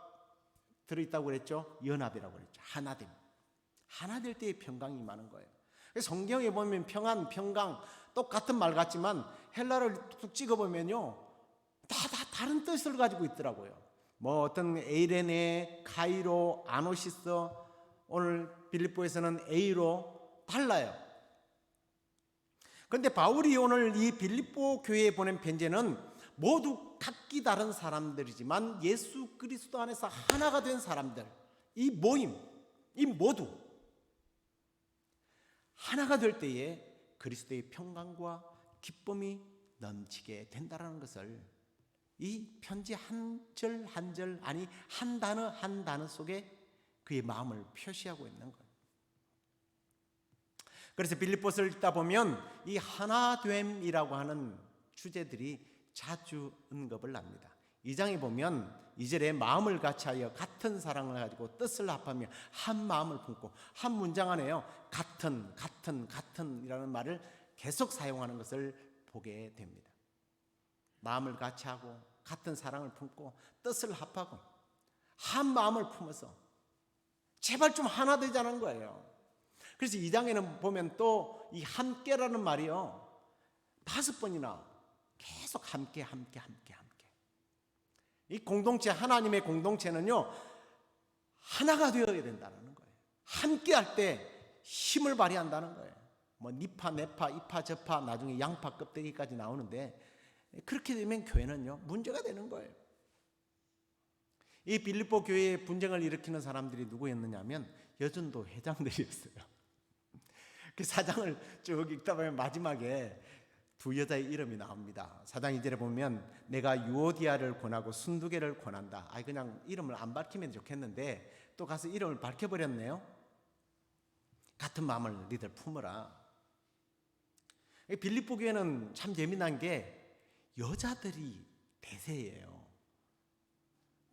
들어있다고 그랬죠? 연합이라고 그랬죠. 하나됨. 하나 될 때의 평강이 임하는 거예요. 성경에 보면 평안, 평강 똑같은 말 같지만 헬라를 툭 찍어보면요 다 다른 뜻을 가지고 있더라고요. 어떤 에이레네, 카이로, 아노시스, 오늘 빌립보에서는 에이로 달라요. 그런데 바울이 오늘 이 빌립보 교회에 보낸 편지는 모두 각기 다른 사람들이지만 예수 그리스도 안에서 하나가 된 사람들, 이 모임, 이 모두 하나가 될 때에 그리스도의 평강과 기쁨이 넘치게 된다는 것을 이 편지 한 절 한 절, 아니 한 단어 속에 그의 마음을 표시하고 있는 거예요. 그래서 빌립보서를 읽다 보면 이 하나됨이라고 하는 주제들이 자주 언급을 합니다. 2장에 보면 2절에 마음을 같이하여 같은 사랑을 가지고 뜻을 합하며 한 마음을 품고, 한 문장 안에요 같은 이라는 말을 계속 사용하는 것을 보게 됩니다. 마음을 같이하고 같은 사랑을 품고 뜻을 합하고 한 마음을 품어서 제발 좀 하나 되자는 거예요. 그래서 2장에는 보면 또 이 함께라는 말이요 5번이나 계속 함께. 이 공동체, 하나님의 공동체는요, 하나가 되어야 된다는 거예요. 함께 할 때 힘을 발휘한다는 거예요. 뭐 니파, 네파, 이파, 저파, 나중에 양파 껍데기까지 나오는데, 그렇게 되면 교회는요, 문제가 되는 거예요. 이 빌립보 교회에 분쟁을 일으키는 사람들이 누구였느냐면 여전도 회장들이었어요. 그 사장을 쭉 읽다 보면 마지막에 두 여자의 이름이 나옵니다. 사장 2절에 보면 내가 유오디아를 권하고 순두개를 권한다. 그냥 이름을 안 밝히면 좋겠는데 또 가서 이름을 밝혀버렸네요. 같은 마음을 너희들 품어라. 빌립보 교회는 참 재미난 게 여자들이 대세예요.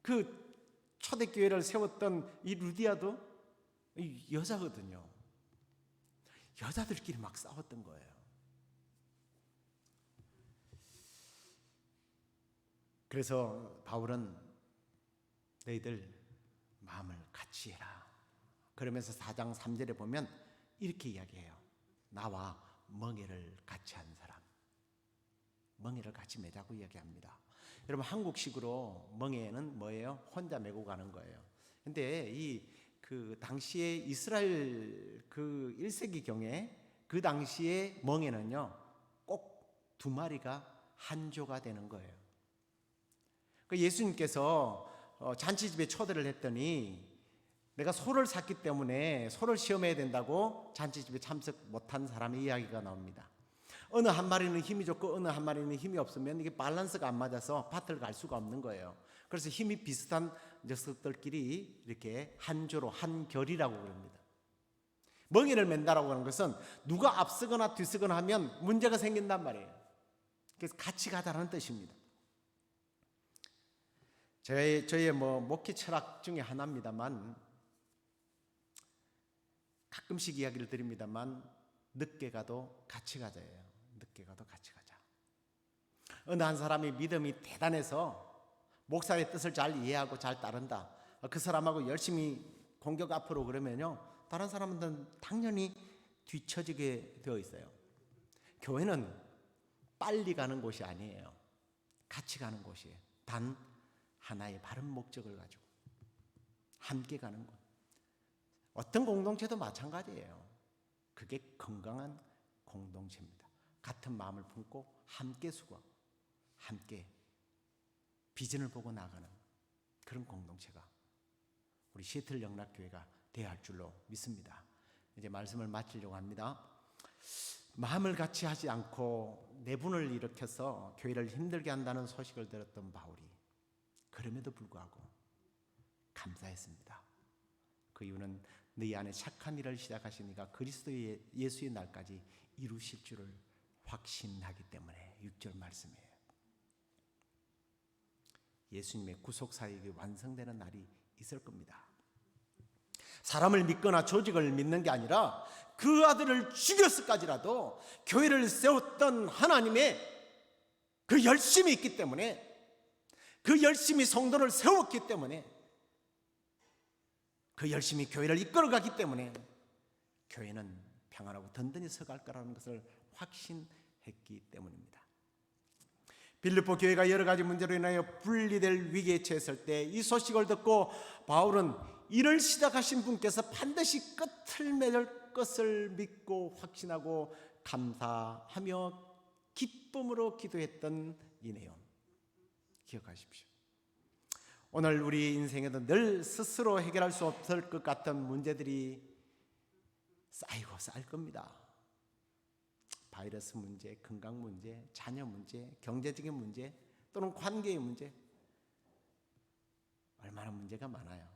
그 초대교회를 세웠던 이 루디아도 여자거든요. 여자들끼리 막 싸웠던 거예요. 그래서 바울은 너희들 마음을 같이 해라. 그러면서 4장 3절에 보면 이렇게 이야기해요. 나와 멍에를 같이 한 사람, 멍에를 같이 매자고 이야기합니다. 여러분, 한국식으로 멍에는 뭐예요? 혼자 메고 가는 거예요. 근데 그 당시에 이스라엘 그 1세기 경에 그 당시에 멍에는요, 꼭 두 마리가 한 조가 되는 거예요. 그 예수님께서 잔치집에 초대를 했더니 내가 소를 샀기 때문에 소를 시험해야 된다고 잔치집에 참석 못한 사람의 이야기가 나옵니다. 어느 한 마리는 힘이 좋고 어느 한 마리는 힘이 없으면 이게 밸런스가 안 맞아서 밭을 갈 수가 없는 거예요. 그래서 힘이 비슷한 녀석들끼리 이렇게 한 조로 한 결이라고 그럽니다. 멍에를 맨다라고 하는 것은 누가 앞서거나 뒤서거나 하면 문제가 생긴단 말이에요. 그래서 같이 가자라는 뜻입니다. 저의 목회 철학 중에 하나입니다만, 가끔씩 이야기를 드립니다만, 늦게 가도 같이 가자예요. 늦게 가도 같이 가자. 어느 한 사람이 믿음이 대단해서 목사의 뜻을 잘 이해하고 잘 따른다. 그 사람하고 열심히 공격 앞으로 그러면요, 다른 사람들은 당연히 뒤처지게 되어 있어요. 교회는 빨리 가는 곳이 아니에요. 같이 가는 곳이에요. 단 하나의 바른 목적을 가지고 함께 가는 것. 어떤 공동체도 마찬가지예요. 그게 건강한 공동체입니다. 같은 마음을 품고 함께 수고하고 함께 비전을 보고 나가는 그런 공동체가 우리 시애틀 영락교회가 되어야 할 줄로 믿습니다. 이제 말씀을 마치려고 합니다. 마음을 같이 하지 않고 내분을 일으켜서 교회를 힘들게 한다는 소식을 들었던 바울이 그럼에도 불구하고 감사했습니다. 그 이유는 너희 안에 착한 일을 시작하신 이가 그리스도 예수의 날까지 이루실 줄을 확신하기 때문에 6절 말씀이에요. 예수님의 구속사역이 완성되는 날이 있을 겁니다. 사람을 믿거나 조직을 믿는 게 아니라 그 아들을 죽였을까지라도 교회를 세웠던 하나님의 그 열심이 있기 때문에, 그 열심이 성도를 세웠기 때문에, 그 열심히 교회를 이끌어가기 때문에 교회는 평안하고 든든히 서갈 거라는 것을 확신했기 때문입니다. 빌립보 교회가 여러 가지 문제로 인하여 분리될 위기에 처했을 때 이 소식을 듣고 바울은 일을 시작하신 분께서 반드시 끝을 맺을 것을 믿고 확신하고 감사하며 기쁨으로 기도했던 이 내용 기억하십시오. 오늘 우리 인생에도 늘 스스로 해결할 수 없을 것 같은 문제들이 쌓이고 쌓일 겁니다. 바이러스 문제, 건강 문제, 자녀 문제, 경제적인 문제, 또는 관계의 문제, 얼마나 문제가 많아요.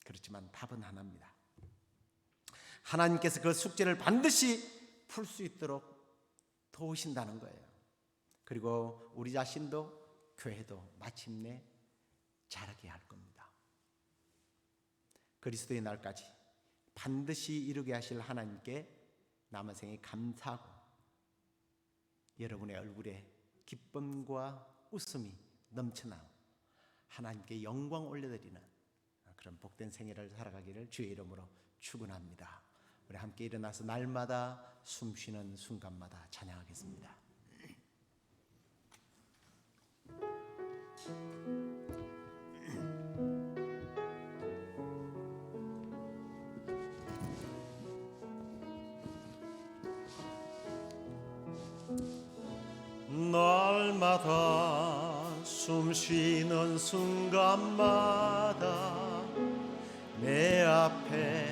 그렇지만 답은 하나입니다. 하나님께서 그 숙제를 반드시 풀 수 있도록 도우신다는 거예요. 그리고 우리 자신도 교회도 마침내 자라게 할 겁니다. 그리스도의 날까지 반드시 이루게 하실 하나님께 남은 생에 감사하고 여러분의 얼굴에 기쁨과 웃음이 넘쳐나 하나님께 영광 올려드리는 그런 복된 생애를 살아가기를 주의 이름으로 축원합니다. 우리 함께 일어나서 날마다 숨쉬는 순간마다 찬양하겠습니다. 숨 쉬는 순간마다 내 앞에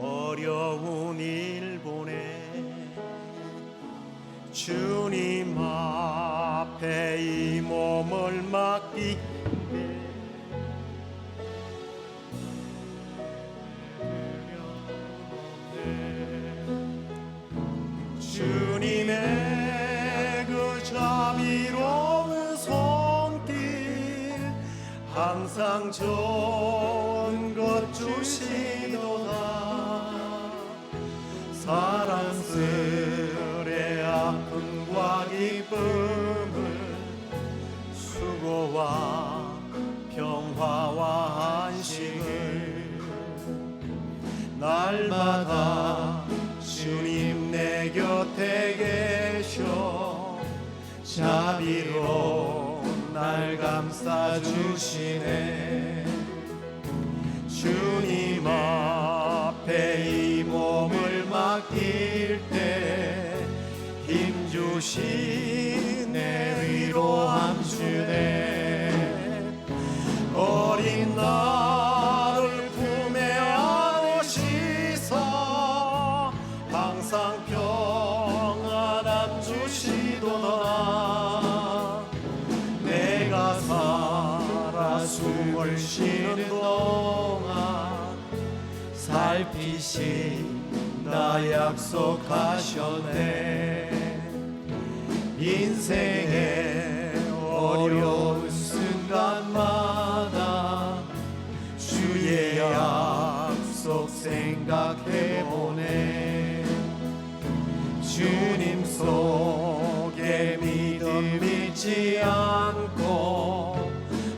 어려운 일 보내 주님 앞에 이 몸을 맡기게 주님의 그 자비로운 손길 항상 좋은 것 주시도다 사랑스레 아픔과 기쁨을 수고와 평화와 안식을 날마다 주님 내 곁에 계셔 자비로 날 감싸주시네 주님 앞에 이 몸을 맡길 때 힘주시네 위로함 주네 어린 나를 품에 안으시사 항상 평안함 주시도다 내가 살아 숨을 쉬는 동안 살피신다 약속하셨네 인생의 어려운 순간마다 주의 약속 생각해보네 주님 속에 믿음 잃지 않고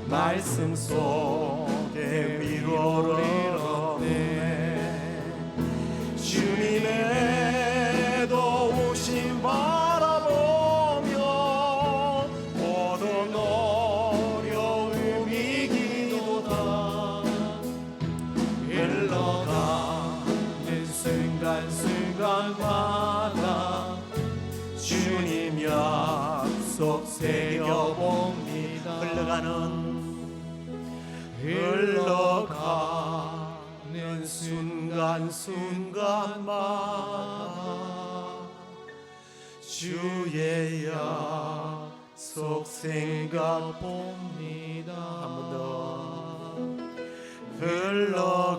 말씀 속에 위로를 얻네 주님의 도우심 바라보며 모든 어려움 이기도다 흘러가는 순간순간마다 주님 약속 새겨봅니다 흘러가는 순간순간마다 주의 약속 생각봅니다 한 번 더 흘러가는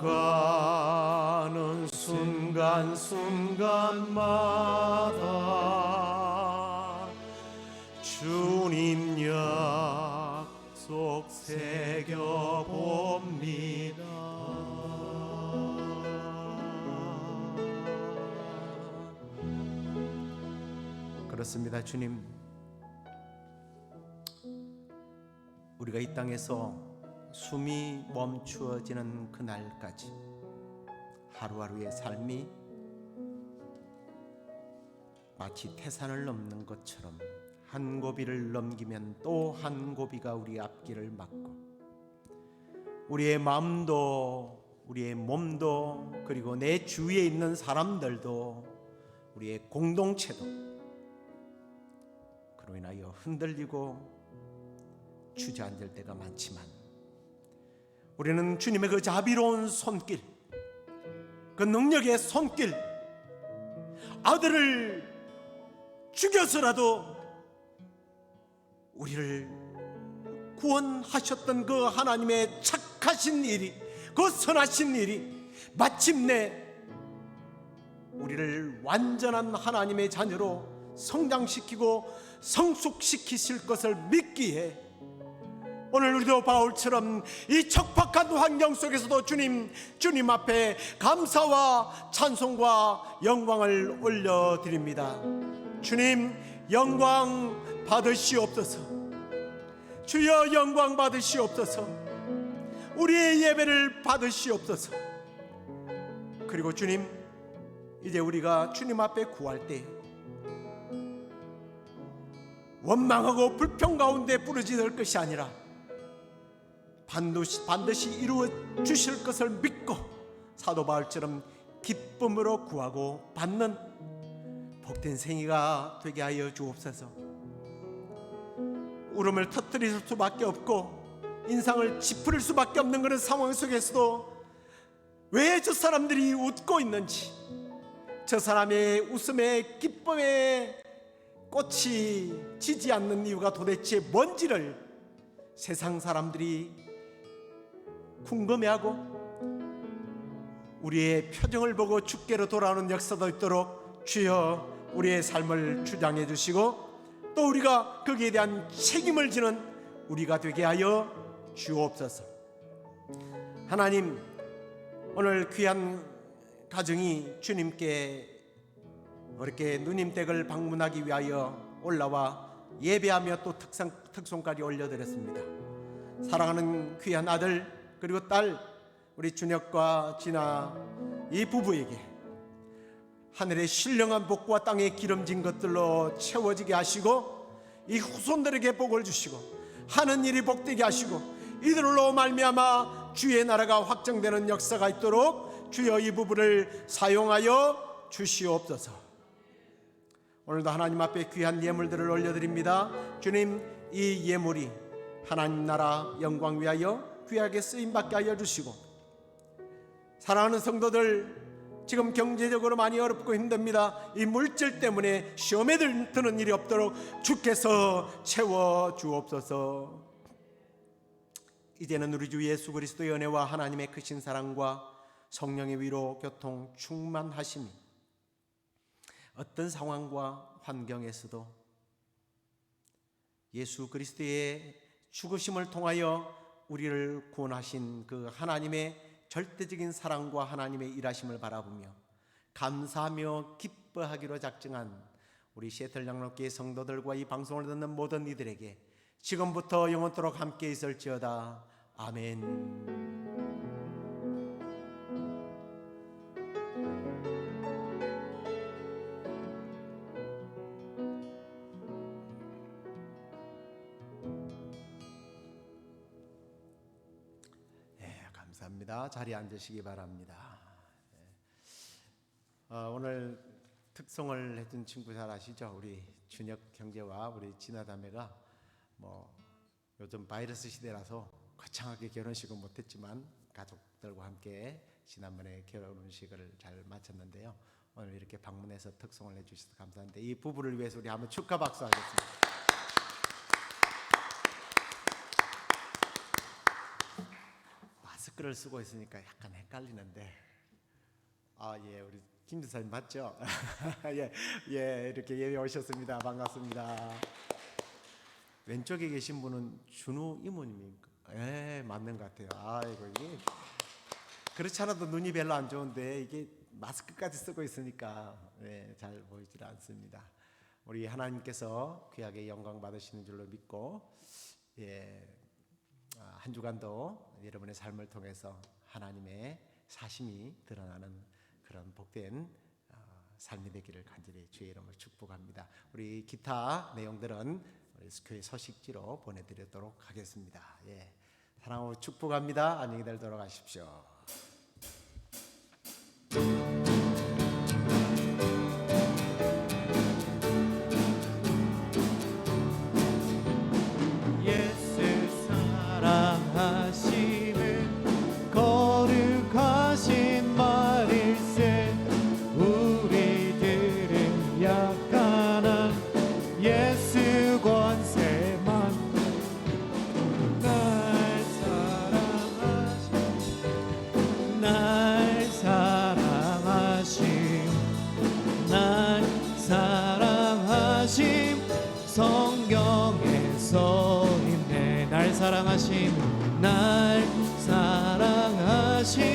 순간순간마다 주님 약속 새겨봅니다 그렇습니다 주님 우리가 이 땅에서 숨이 멈추어지는 그날까지 하루하루의 삶이 마치 태산을 넘는 것처럼 한 고비를 넘기면 또 한 고비가 우리 앞길을 막고 우리의 마음도 우리의 몸도 그리고 내 주위에 있는 사람들도 우리의 공동체도 그로 인하여 흔들리고 주저앉을 때가 많지만 우리는 주님의 그 자비로운 손길 그 능력의 손길 아들을 죽여서라도 우리를 구원하셨던 그 하나님의 착하신 일이 그 선하신 일이 마침내 우리를 완전한 하나님의 자녀로 성장시키고 성숙시키실 것을 믿기에 오늘 우리도 바울처럼 이 척박한 환경 속에서도 주님 앞에 감사와 찬송과 영광을 올려드립니다. 주님 영광 받으시옵소서. 주여 영광 받으시옵소서. 우리의 예배를 받으시옵소서. 그리고 주님 이제 우리가 주님 앞에 구할 때 원망하고 불평 가운데 부르짖을 것이 아니라 반드시 이루어 주실 것을 믿고 사도 바울처럼 기쁨으로 구하고 받는 복된 생애가 되게 하여 주옵소서. 울음을 터뜨릴 수밖에 없고 인상을 찌푸릴 수밖에 없는 그런 상황 속에서도 왜 저 사람들이 웃고 있는지, 저 사람의 웃음에 기쁨에 꽃이 지지 않는 이유가 도대체 뭔지를 세상 사람들이 궁금해하고 우리의 표정을 보고 주께로 돌아오는 역사도 있도록 주여 우리의 삶을 주장해 주시고 또 우리가 거기에 대한 책임을 지는 우리가 되게 하여 주옵소서. 하나님, 오늘 귀한 가정이 주님께 이렇게 누님댁을 방문하기 위하여 올라와 예배하며 또 특송까지 올려드렸습니다. 사랑하는 귀한 아들 그리고 딸 우리 준혁과 진아 이 부부에게 하늘의 신령한 복과 땅의 기름진 것들로 채워지게 하시고 이 후손들에게 복을 주시고 하는 일이 복되게 하시고 이들로 말미암아 주의 나라가 확정되는 역사가 있도록 주여 이 부부를 사용하여 주시옵소서. 오늘도 하나님 앞에 귀한 예물들을 올려드립니다. 주님, 이 예물이 하나님 나라 영광 위하여 귀하게 쓰임받게 하여 주시고 사랑하는 성도들, 지금 경제적으로 많이 어렵고 힘듭니다. 이 물질 때문에 시험에 드는 일이 없도록 주께서 채워 주옵소서. 이제는 우리 주 예수 그리스도의 은혜와 하나님의 크신 사랑과 성령의 위로 교통 충만하심이 어떤 상황과 환경에서도 예수 그리스도의 죽으심을 통하여 우리를 구원하신 그 하나님의 절대적인 사랑과 하나님의 일하심을 바라보며 감사하며 기뻐하기로 작정한 우리 시애틀 양로교회 성도들과 이 방송을 듣는 모든 이들에게 지금부터 영원토록 함께 있을지어다. 아멘. 감사합니다. 자리에 앉으시기 바랍니다. 오늘 특송을 해준 친구 잘 아시죠? 우리 준혁 형제와 우리 진아 자매가 요즘 바이러스 시대라서 거창하게 결혼식은 못했지만 가족들과 함께 지난번에 결혼식을 잘 마쳤는데요. 오늘 이렇게 방문해서 특송을 해주셔서 감사한데 이 부부를 위해서 우리 한번 축하 박수 하겠습니다. 마스크를 쓰고 있으니까 약간 헷갈리는데 예, 우리 김 지사님 맞죠? 예, 이렇게 예배 오셨습니다. 반갑습니다. 왼쪽에 계신 분은 준우 이모님입니까? 예, 맞는 것 같아요. 아이고, 이게 그렇지 않아도 눈이 별로 안 좋은데 이게 마스크까지 쓰고 있으니까 잘 보이질 않습니다. 우리 하나님께서 귀하게 영광 받으시는 줄로 믿고 한 주간도 여러분의 삶을 통해서 하나님의 사심이 드러나는 그런 복된 삶이 되기를 간절히 주의 이름으로 축복합니다. 우리 기타 내용들은 우리 교회 소식지로 보내드리도록 하겠습니다. 사랑으로 축복합니다. 안녕히 돌아가십시오. 날 사랑하심 날 사랑하심